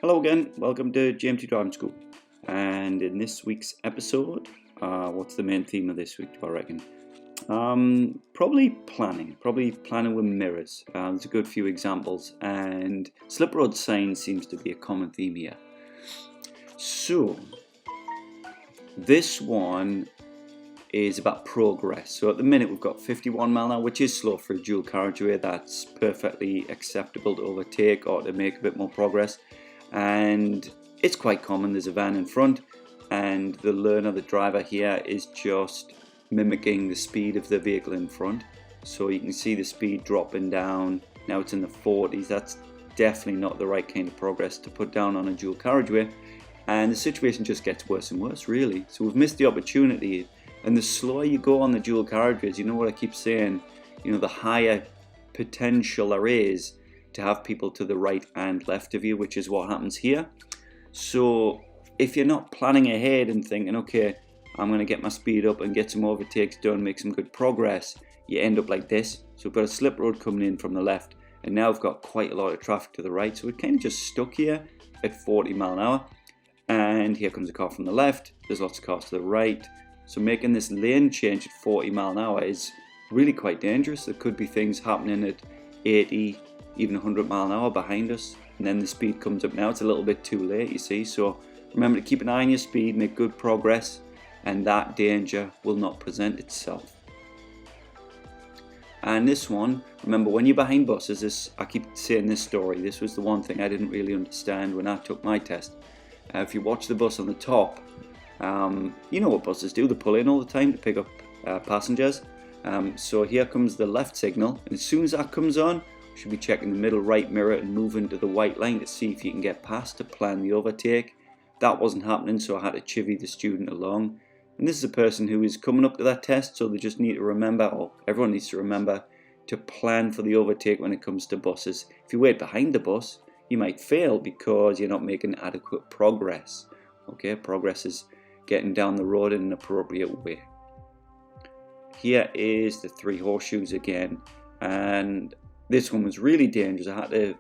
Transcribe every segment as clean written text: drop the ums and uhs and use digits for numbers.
Hello again, welcome to GMT Driving School. And in this week's episode, what's the main theme of this week, do I reckon? Probably planning with mirrors. There's a good few examples, and slip road signs seems to be a common theme here. So, this one is about progress. So at the minute we've got 51 mile an hour, which is slow for a dual carriageway. That's perfectly acceptable to overtake or to make a bit more progress. And it's quite common. There's a van in front, and the learner, the driver here, is just mimicking the speed of the vehicle in front. So you can see the speed dropping down. Now it's in the 40s. That's definitely not the right kind of progress to put down on a dual carriageway. And the situation just gets worse and worse, really. So we've missed the opportunity. And the slower you go on the dual carriageways, you know what I keep saying, the higher potential there is to have people to the right and left of you, which is what happens here. So if you're not planning ahead and thinking, okay, I'm going to get my speed up and get some overtakes done, make some good progress, you end up like this. So we've got a slip road coming in from the left, and now we've got quite a lot of traffic to the right. So we're kind of just stuck here at 40 mile an hour. And here comes a car from the left. There's lots of cars to the right. So making this lane change at 40 mile an hour is really quite dangerous. There could be things happening at 80, even 100 mile an hour behind us. And then the speed comes up now. It's a little bit too late, you see. So remember to keep an eye on your speed, make good progress, and that danger will not present itself. And this one, remember when you're behind buses, I keep saying this story. This was the one thing I didn't really understand when I took my test. If you watch the bus on the top, you know what buses do, they pull in all the time to pick up passengers. So here comes the left signal, and as soon as that comes on, you should be checking the middle right mirror and moving to the white line to see if you can get past to plan the overtake. That wasn't happening, so I had to chivvy the student along. And this is a person who is coming up to that test, so they just need to remember, or everyone needs to remember, to plan for the overtake when it comes to buses. If you wait behind the bus, you might fail because you're not making adequate progress. Okay, progress is getting down the road in an appropriate way. Here is the 3 horseshoes again, and this one was really dangerous. I had to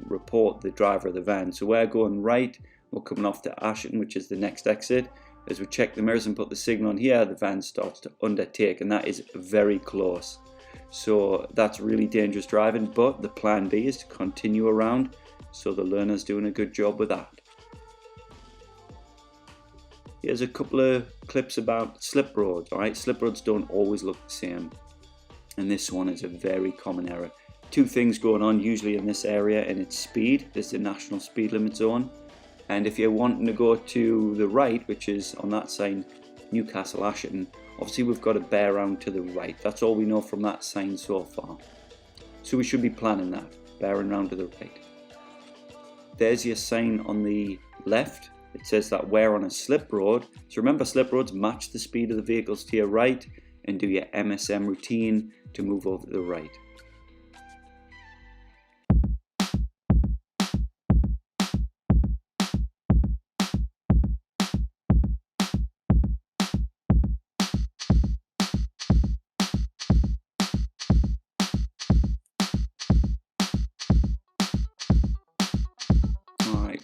report the driver of the van. So we're going right, we're coming off to Ashton, which is the next exit. As we check the mirrors and put the signal on here, the van starts to undertake, and that is very close. So that's really dangerous driving, but the plan B is to continue around. So the learner's doing a good job with that. Here's a couple of clips about slip roads. Alright, slip roads don't always look the same, and this one is a very common error. 2 things going on usually in this area, and it's speed. There's the national speed limit zone, and if you're wanting to go to the right, which is on that sign, Newcastle Ashton, obviously we've got to bear around to the right. That's all we know from that sign so far. So we should be planning that, bearing around to the right. There's your sign on the left. It says that we're on a slip road. So remember, slip roads match the speed of the vehicles to your right, and do your MSM routine to move over to the right.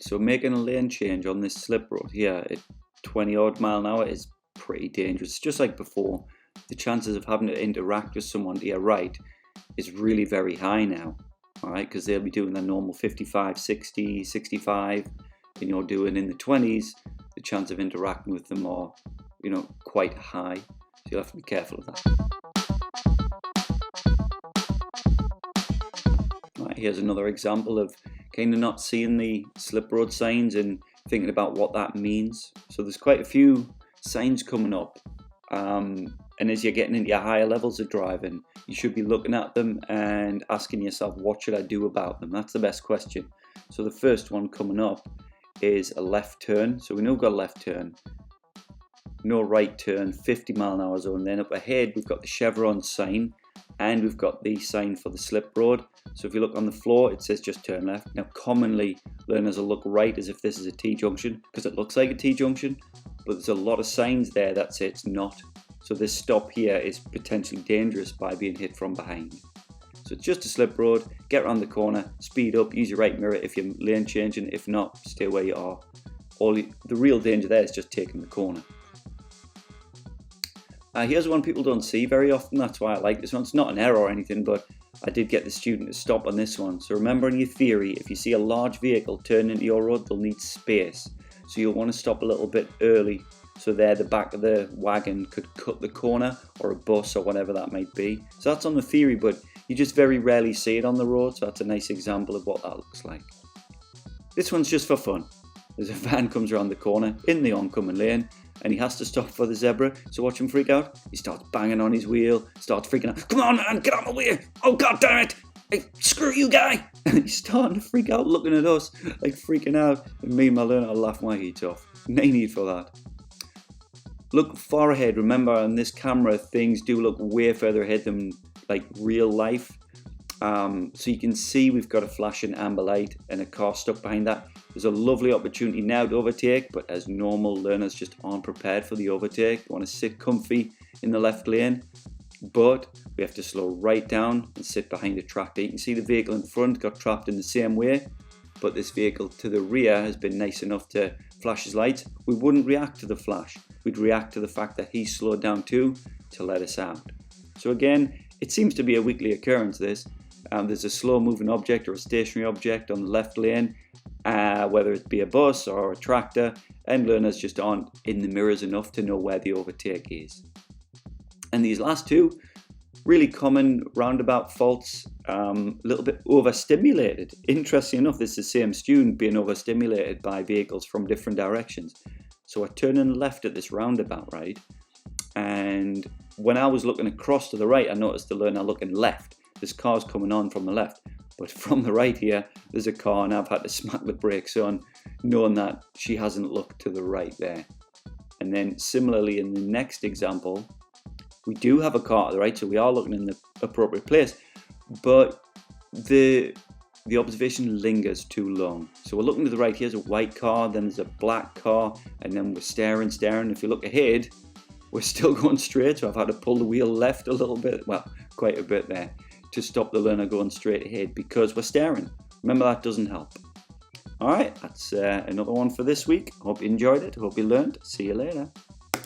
So making a lane change on this slip road here at 20 odd mile an hour is pretty dangerous. Just like before, the chances of having to interact with someone to your right is really very high now, alright, because they'll be doing their normal 55, 60, 65, and you're doing in the 20s, the chance of interacting with them are, quite high. So you'll have to be careful of that. Right, here's another example of kind of not seeing the slip road signs and thinking about what that means. So there's quite a few signs coming up, and as you're getting into your higher levels of driving, you should be looking at them and asking yourself, what should I do about them? That's the best question. So the first one coming up is a left turn. So we know we've got a left turn, no right turn, 50 mile an hour zone. Then up ahead we've got the chevron sign, and we've got the sign for the slip road. So if you look on the floor, it says just turn left. Now commonly learners will look right as if this is a T-junction, because it looks like a T-junction, but there's a lot of signs there that say it's not. So this stop here is potentially dangerous by being hit from behind. So it's just a slip road, get around the corner, speed up, use your right mirror if you're lane changing. If not, stay where you are. The real danger there is just taking the corner. Here's one people don't see very often, that's why I like this one. It's not an error or anything, but I did get the student to stop on this one. So remember in your theory, if you see a large vehicle turn into your road, they'll need space. So you'll want to stop a little bit early. So there, the back of the wagon could cut the corner, or a bus or whatever that might be. So that's on the theory, but you just very rarely see it on the road. So that's a nice example of what that looks like. This one's just for fun. There's a van comes around the corner in the oncoming lane, and he has to stop for the zebra. So watch him freak out. He starts banging on his wheel, starts freaking out. Come on, man, get out of my way. Oh, God damn it. Hey, screw you, guy. And he's starting to freak out, looking at us, like freaking out. And me and my learner, I'll laugh my heat off. No need for that. Look far ahead. Remember, on this camera, things do look way further ahead than like real life. So you can see we've got a flashing amber light and a car stuck behind that. There's a lovely opportunity now to overtake, but as normal, learners just aren't prepared for the overtake. They want to sit comfy in the left lane, but we have to slow right down and sit behind a tractor. You can see the vehicle in front got trapped in the same way, but this vehicle to the rear has been nice enough to flash his lights. We wouldn't react to the flash. We'd react to the fact that he slowed down too to let us out. So again, it seems to be a weekly occurrence, this. There's a slow moving object or a stationary object on the left lane, whether it be a bus or a tractor, and learners just aren't in the mirrors enough to know where the overtake is. And these last two, really common roundabout faults, a little bit overstimulated. Interesting enough, this is the same student being overstimulated by vehicles from different directions. So we're turning left at this roundabout, right? And when I was looking across to the right, I noticed the learner looking left. This car's coming on from the left, but from the right here, there's a car, and I've had to smack the brakes on, knowing that she hasn't looked to the right there. And then similarly in the next example, we do have a car to the right, so we are looking in the appropriate place, but the observation lingers too long. So we're looking to the right, here's a white car, then there's a black car, and then we're staring. If you look ahead, we're still going straight, so I've had to pull the wheel left a little bit, well, quite a bit there, to stop the learner going straight ahead because we're staring. Remember, that doesn't help. All right, that's another one for this week. Hope you enjoyed it. Hope you learned. See you later.